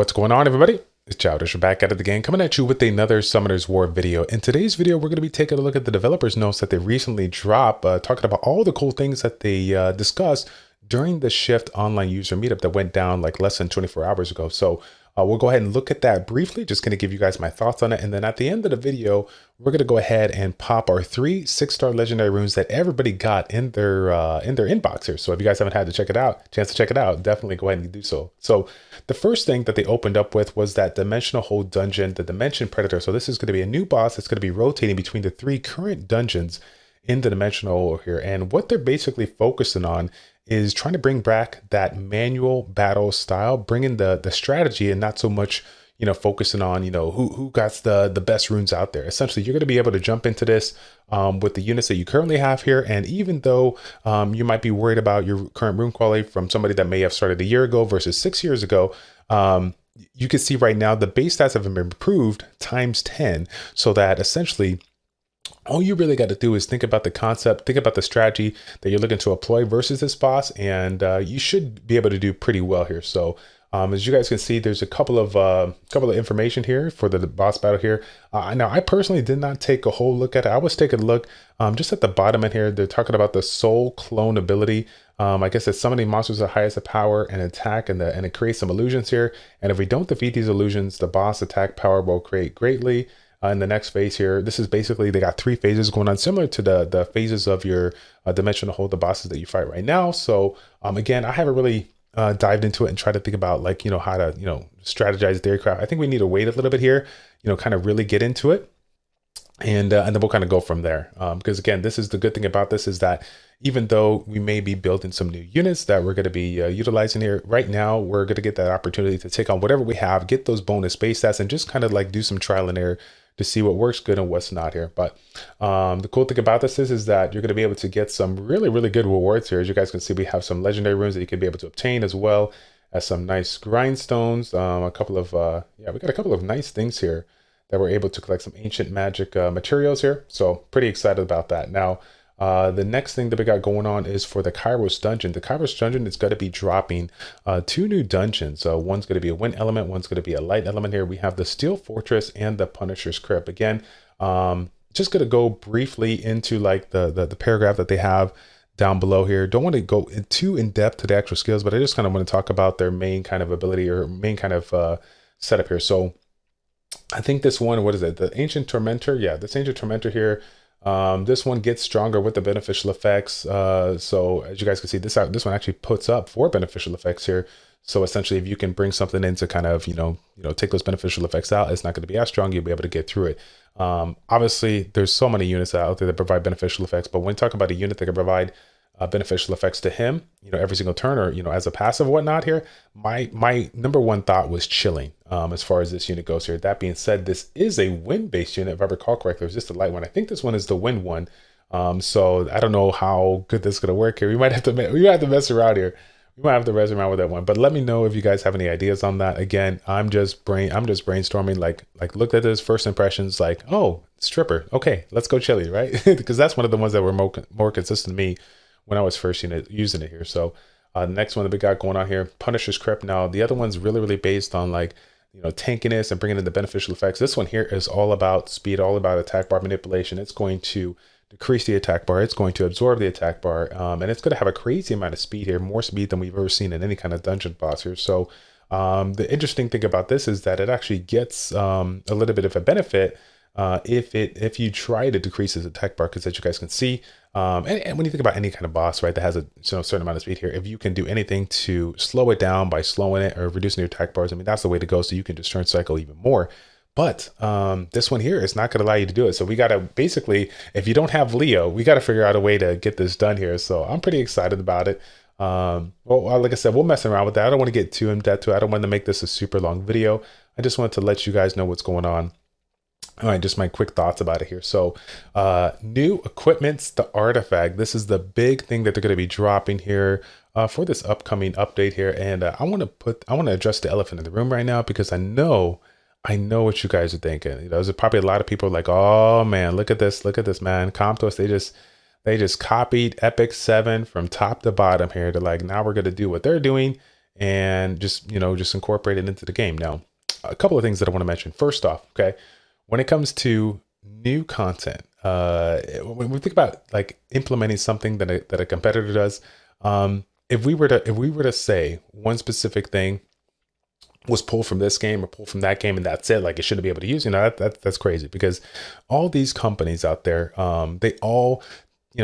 What's going on, everybody? It's Childish. We're back at it again, coming at you with another Summoner's War video. In today's video, we're going to be taking a look at the developers' notes that they recently dropped, talking about all the cool things that they discussed during the Shift online user meetup that went down like less than 24 hours ago. So we'll go ahead and look at that briefly, just going to give you guys my thoughts on it. And then at the end of the video, we're going to go ahead and pop our 3 6-star legendary runes that everybody got in their inbox here. So if you guys haven't had chance to check it out, definitely go ahead and do so. So the first thing that they opened up with was that Dimensional Hole dungeon, the Dimension Predator. So this is going to be a new boss that's going to be rotating between the 3 current dungeons in the Dimensional Hole here. And what they're basically focusing on is trying to bring back that manual battle style, bringing the strategy and not so much, focusing on, who got the best runes out there. Essentially, you're going to be able to jump into this with the units that you currently have here. And even though you might be worried about your current rune quality from somebody that may have started a year ago versus 6 years ago, you can see right now the base stats have been improved times 10, so that essentially all you really got to do is think about the concept, think about the strategy that you're looking to employ versus this boss, and you should be able to do pretty well here. So as you guys can see, there's a couple of information here for the boss battle here. Now, I personally did not take a whole look at it. I was taking a look just at the bottom in here. They're talking about the soul clone ability. I guess it's summoning monsters at highest power and attack, and it creates some illusions here. And if we don't defeat these illusions, the boss attack power will create greatly. In the next phase here, this is basically, they got 3 phases going on, similar to the phases of your Dimensional Hole, the bosses that you fight right now. So again, I haven't really dived into it and tried to think about how to strategize Dairycraft. I think we need to wait a little bit here, kind of really get into it, and then we'll kind of go from there. Because again, this is the good thing about this, is that even though we may be building some new units that we're going to be utilizing here right now, we're going to get that opportunity to take on whatever we have, get those bonus base stats, and just kind of like do some trial and error to see what works good and what's not here. But the cool thing about this is that you're going to be able to get some really, really good rewards here. As you guys can see, we have some legendary runes that you can be able to obtain, as well as some nice grindstones. A couple of we got a couple of nice things here that we're able to collect, some ancient magic materials here. So pretty excited about that. Now, the next thing that we got going on is for the Kairos dungeon. The Kairos dungeon is going to be dropping 2 new dungeons. One's going to be a wind element, one's going to be a light element here. We have the Steel Fortress and the Punisher's Crypt. Again, just going to go briefly into like the paragraph that they have down below here. Don't want to go too in depth to the actual skills, but I just kind of want to talk about their main kind of ability, or main kind of setup here. So I think this one, what is it? The Ancient Tormentor. Yeah, this Ancient Tormentor here. This one gets stronger with the beneficial effects. So as you guys can see, this one actually puts up 4 beneficial effects here. So essentially, if you can bring something in to kind of, take those beneficial effects out, it's not going to be as strong. You'll be able to get through it. Obviously, there's so many units out there that provide beneficial effects, but when talking about a unit that can provide beneficial effects to him, every single turn, or, as a passive whatnot here, my number one thought was chilling as far as this unit goes here. That being said, this is a wind-based unit. If I recall correctly, it was just a light one. I think this one is the wind one. So I don't know how good this is going to work here. We might have to mess around here. We might have to mess around with that one, but let me know if you guys have any ideas on that. Again, I'm just brainstorming, like looked at this, first impressions, like, oh, stripper. Okay, let's go chili, right? Because that's one of the ones that were more consistent to me when I was first using it here. So the next one that we got going on here, Punisher's Crypt. Now, the other one's really, really based on like, tankiness and bringing in the beneficial effects. This one here is all about speed, all about attack bar manipulation. It's going to decrease the attack bar. It's going to absorb the attack bar. And it's going to have a crazy amount of speed here, more speed than we've ever seen in any kind of dungeon boss here. So the interesting thing about this is that it actually gets a little bit of a benefit if you try to decrease its attack bar, because as you guys can see, and when you think about any kind of boss, right, that has a certain amount of speed here, if you can do anything to slow it down by slowing it or reducing your attack bars, I mean, that's the way to go. So you can just turn cycle even more. But this one here is not going to allow you to do it. So we got to basically, if you don't have Leo, we got to figure out a way to get this done here. So I'm pretty excited about it. Well, like I said, we'll mess around with that. I don't want to get too in depth to it. I don't want to make this a super long video. I just wanted to let you guys know what's going on. All right, just my quick thoughts about it here. So new equipments, the artifact. This is the big thing that they're going to be dropping here for this upcoming update here. And I want to address the elephant in the room right now, because I know what you guys are thinking. There's probably a lot of people like, oh man, look at this, man. Comptos, they just copied Epic 7 from top to bottom here. They're like, now we're going to do what they're doing and just, just incorporate it into the game. Now, a couple of things that I want to mention. First off, okay, when it comes to new content, when we think about like implementing something that a competitor does, if we were to say one specific thing was pulled from this game or pulled from that game and that's it, like it shouldn't be able to use, that's crazy, because all these companies out there, they all,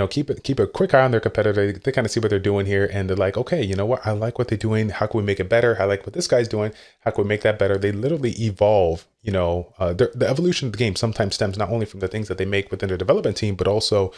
keep a quick eye on their competitor. They kind of see what they're doing here, and they're like, okay, you know what, I like what they're doing, how can we make it better? I like what this guy's doing, how can we make that better? They literally evolve. The evolution of the game sometimes stems not only from the things that they make within their development team, but also,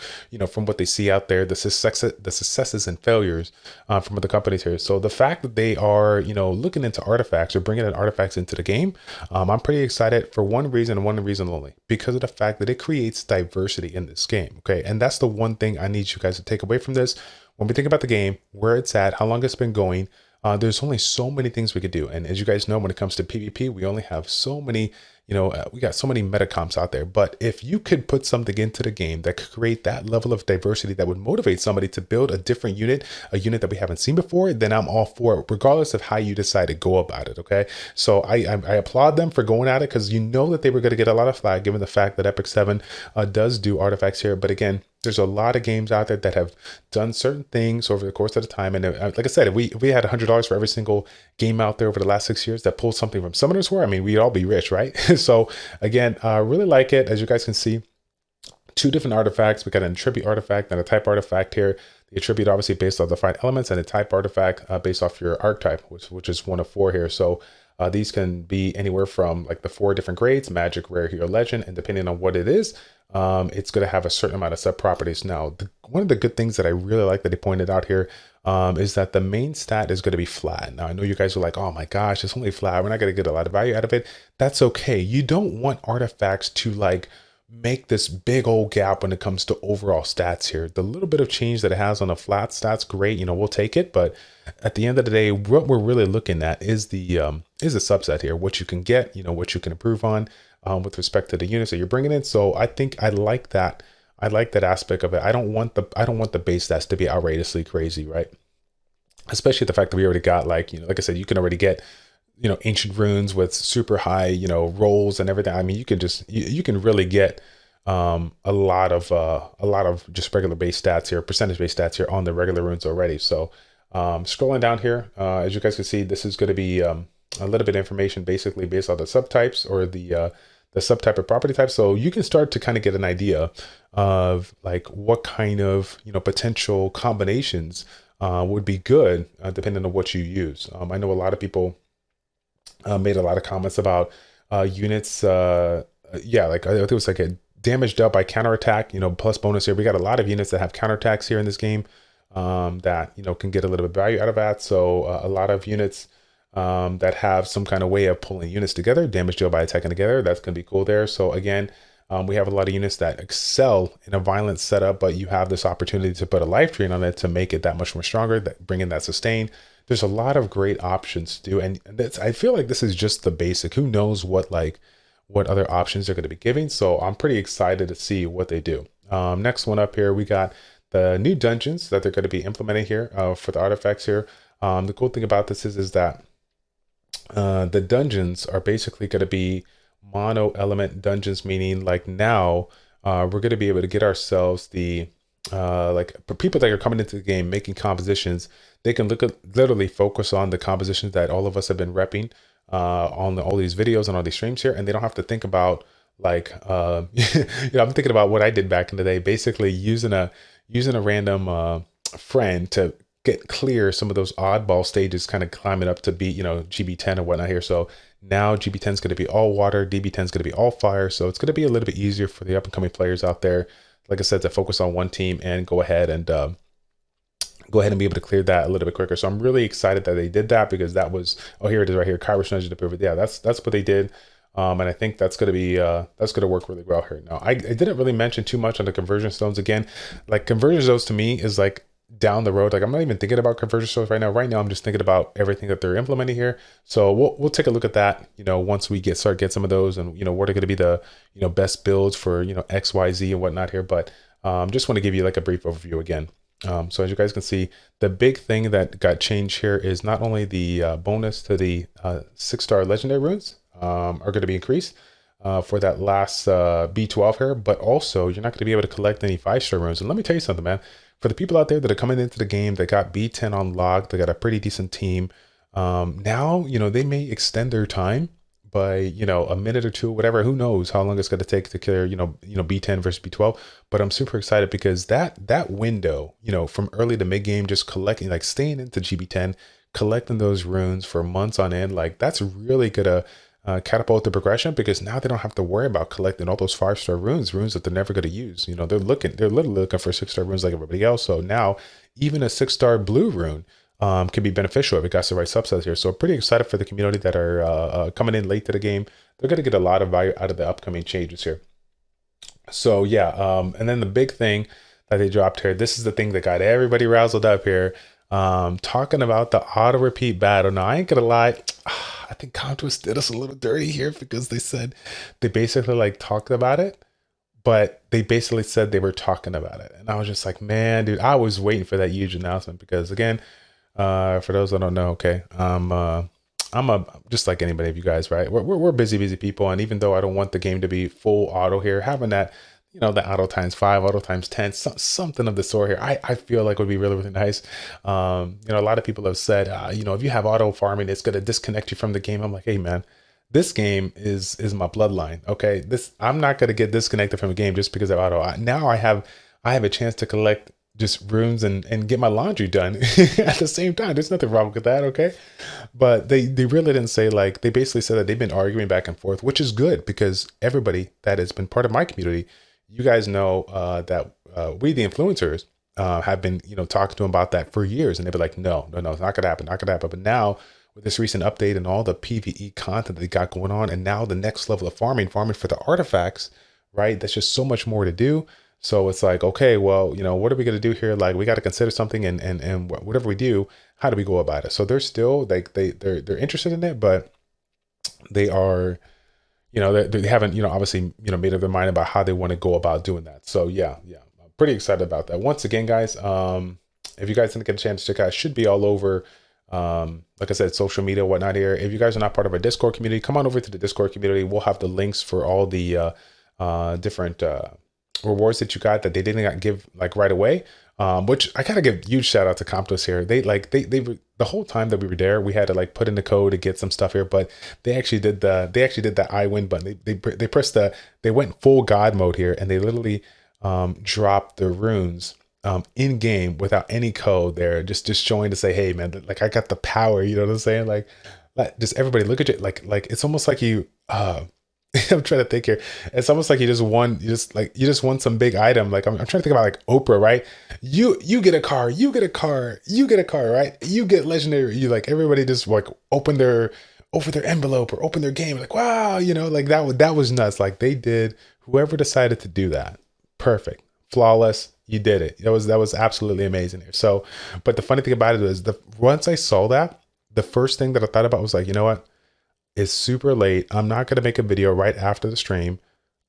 from what they see out there, the successes and failures from other companies here. So the fact that they are, looking into artifacts or bringing in artifacts into the game, I'm pretty excited for one reason and one reason only, because of the fact that it creates diversity in this game. Okay, and that's the one thing I need you guys to take away from this. When we think about the game, where it's at, how long it's been going, there's only so many things we could do. And as you guys know, when it comes to PvP, we only have so many, we got so many meta comps out there. But if you could put something into the game that could create that level of diversity that would motivate somebody to build a different unit, a unit that we haven't seen before, then I'm all for it, regardless of how you decide to go about it. Okay. So I applaud them for going at it, because that they were going to get a lot of flack given the fact that Epic 7 does do artifacts here. But again, there's a lot of games out there that have done certain things over the course of the time. And like I said, if we had $100 for every single game out there over the last 6 years that pulled something from Summoners War, I mean, we'd all be rich, right? So again, I really like it. As you guys can see, 2 different artifacts. We got an attribute artifact and a type artifact here. The attribute obviously based off the 5 elements, and a type artifact based off your archetype, which is 1 of 4 here. So these can be anywhere from like the 4 different grades: magic, rare, hero, legend, and depending on what it is, it's going to have a certain amount of sub properties. Now, one of the good things that I really like that they pointed out here is that the main stat is going to be flat. Now, I know you guys are like, oh my gosh, it's only flat, we're not going to get a lot of value out of it. That's okay. You don't want artifacts to like make this big old gap when it comes to overall stats here. The little bit of change that it has on the flat stats, great, we'll take it. But at the end of the day, what we're really looking at is the subset here, what you can get, what you can improve on with respect to the units that you're bringing in. So I think I like that. I like that aspect of it. I don't want the base stats to be outrageously crazy, right? Especially the fact that we already got like I said, you can already get ancient runes with super high rolls and everything. I mean, you can just you can really get a lot of just regular base stats here, percentage based stats here on the regular runes already. So scrolling down here, as you guys can see, this is going to be a little bit of information basically based on the subtypes or the subtype of property type. So you can start to kind of get an idea of like what kind of potential combinations would be good depending on what you use. I know a lot of people made a lot of comments about units. Like I think it was like a damage dealt by counterattack, plus bonus here. We got a lot of units that have counterattacks here in this game that can get a little bit of value out of that. So a lot of units that have some kind of way of pulling units together, damage dealt by attacking together. That's going to be cool there. So again, we have a lot of units that excel in a violent setup, but you have this opportunity to put a life drain on it to make it that much more stronger, that bring in that sustain. There's a lot of great options to do, and I feel like this is just the basic. Who knows what other options they're going to be giving? So I'm pretty excited to see what they do. Next one up here, we got the new dungeons that they're going to be implementing here for the artifacts here. The cool thing about this is that the dungeons are basically going to be mono element dungeons, meaning like now we're going to be able to get ourselves the like for people that are coming into the game making compositions, they can literally focus on the compositions that all of us have been repping on all these videos and all these streams here, and they don't have to think about like I'm thinking about what I did back in the day, basically using a random friend to get clear some of those oddball stages, kind of climbing up to beat GB10 and whatnot here. So now GB10 is going to be all water, DB10 is going to be all fire, so it's going to be a little bit easier for the up and coming players out there, like I said, to focus on one team and go ahead and be able to clear that a little bit quicker. So I'm really excited that they did that, because that was, oh, here it is right here, Kairos nudge to prove it. Yeah, that's what they did. And I think that's going to be that's going to work really well here. Now, I didn't really mention too much on the conversion stones. Again, like conversion stones to me is like down the road. Like I'm not even thinking about conversion stones right now. Right now, I'm just thinking about everything that they're implementing here. So we'll take a look at that, once we get some of those, and what are going to be the best builds for X, Y, Z and whatnot here. But just want to give you like a brief overview again. So as you guys can see, the big thing that got changed here is not only the bonus to the 6-star legendary runes are going to be increased for that last B12 here, but also you're not going to be able to collect any 5-star runes. And let me tell you something, man. For the people out there that are coming into the game that got B10 on lock, they got a pretty decent team. Now, they may extend their time by a minute or two, whatever. Who knows how long it's going to take to clear B10 versus B12. But I'm super excited because that window, from early to mid game, just collecting, like staying into GB10, collecting those runes for months on end, like that's really gonna catapult the progression, because now they don't have to worry about collecting all those 5-star runes that they're never going to use. They're literally looking for 6-star runes like everybody else. So now even a 6-star blue rune can be beneficial if it got the right subsets here. So pretty excited for the community that are coming in late to the game. They're going to get a lot of value out of the upcoming changes here. So yeah, and then the big thing that they dropped here, this is the thing that got everybody roused up here, talking about the auto repeat battle. Now I ain't gonna lie, I think Kairos did us a little dirty here, because they basically like talked about it, but they basically said they were talking about it. And I was just like, man, dude, I was waiting for that huge announcement, because again, for those that don't know, okay, I'm just like anybody of you guys, right? We're busy people. And even though I don't want the game to be full auto here, having that, the auto times 5, auto times 10, something of the sort here, I feel like would be really, really nice. A lot of people have said, if you have auto farming, it's going to disconnect you from the game. I'm like, hey man, this game is my bloodline. Okay. I'm not going to get disconnected from the game just because of auto. Now I have a chance to collect just runes and get my laundry done at the same time. There's nothing wrong with that. Okay. But they really didn't say, like, they basically said that they've been arguing back and forth, which is good, because everybody that has been part of my community, you guys know that we, the influencers, have been, talking to them about that for years. And they'd be like, no, it's not going to happen. Not going to happen. But now with this recent update and all the PvE content that they got going on, and now the next level of farming for the artifacts, right? That's just so much more to do. So it's like, okay, well, what are we going to do here? Like, we got to consider something, and whatever we do, how do we go about it? So they're still like, they're interested in it, but they are, they haven't, obviously, made up their mind about how they want to go about doing that. So yeah, I'm pretty excited about that. Once again, guys, if you guys didn't get a chance to check out, it should be all over, like I said, social media, whatnot here. If you guys are not part of our Discord community, come on over to the Discord community. We'll have the links for all the different rewards that you got that they didn't give like right away, which I gotta give huge shout out to Comptos here. They the whole time that we were there, we had to like put in the code to get some stuff here, but they actually did that I win button. They pressed they went full god mode here, and they literally dropped the runes in game without any code there, just showing to say, hey man, like I got the power, you know what I'm saying? Like just everybody look at it, like it's almost like you I'm trying to think here. It's almost like you just won some big item. Like I'm trying to think about like Oprah, right? You get a car, you get a car, right? You get legendary. You like everybody just like open their envelope or open their game. Like, wow, like that was nuts. Like they did, whoever decided to do that, perfect, flawless. You did it. That was absolutely amazing here. So, but the funny thing about it is once I saw that, the first thing that I thought about was like, you know what? It's super late. I'm not going to make a video right after the stream.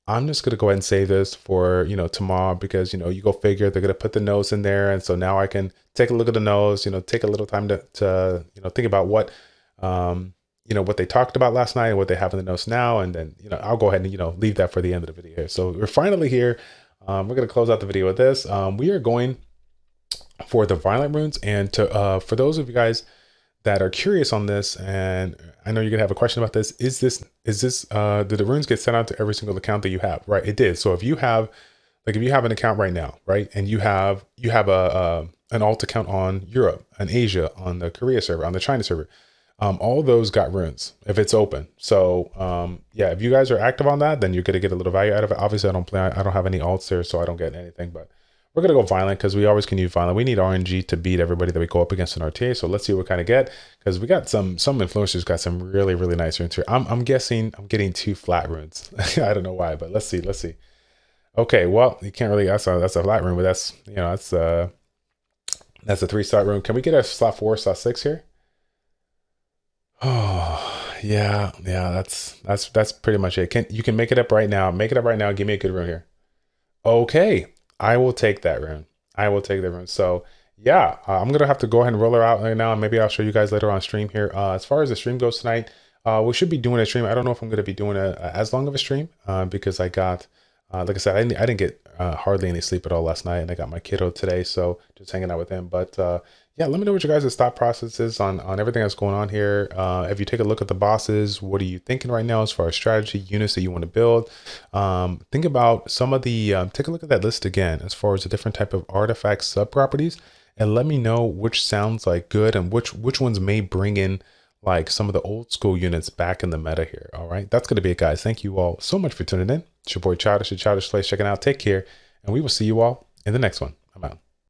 I'm just going to go ahead and save this for, tomorrow, because, you go figure, they're going to put the notes in there. And so now I can take a look at the notes, take a little time to think about what, what they talked about last night and what they have in the notes now. And then, I'll go ahead and, leave that for the end of the video here. So we're finally here. We're going to close out the video with this. We are going for the violent runes. And for those of you guys that are curious on this, and I know you're gonna have a question about this, is this did the runes get sent out to every single account that you have? Right, it did. So if you have an account right now, right, and you have an alt account on Europe, on Asia, on the Korea server, on the China server, all those got runes if it's open. So yeah, if you guys are active on that, then you're gonna get a little value out of it. Obviously, I don't have any alts there, so I don't get anything, but we're going to go violent because we always can use violent. We need RNG to beat everybody that we go up against in RTA. So let's see what we kind of get, because we got some influencers got some really, really nice runes here. I'm guessing I'm getting 2 flat runes. I don't know why, but let's see. Okay, well, you can't really, that's a flat rune, but that's, that's a 3-star rune. Can we get a slot 4, slot 6 here? Oh, yeah, that's pretty much it. You can make it up right now. Make it up right now. Give me a good rune here. Okay. I will take that rune. I will take the room. So yeah, I'm gonna have to go ahead and roll her out right now, and maybe I'll show you guys later on stream here. As far as the stream goes tonight, we should be doing a stream. I don't know if I'm gonna be doing as long of a stream because I got, like I said, I didn't get hardly any sleep at all last night, and I got my kiddo today, so just hanging out with him. But yeah, let me know what your guys' thought process is on everything that's going on here. If you take a look at the bosses, what are you thinking right now as far as strategy units that you want to build? Think about some of the, take a look at that list again as far as the different type of artifact sub properties, and let me know which sounds like good and which ones may bring in like some of the old school units back in the meta here. All right, that's going to be it, guys. Thank you all so much for tuning in. It's your boy Childish, at ChildishPlays checking out. Take care, and we will see you all in the next one. I'm out.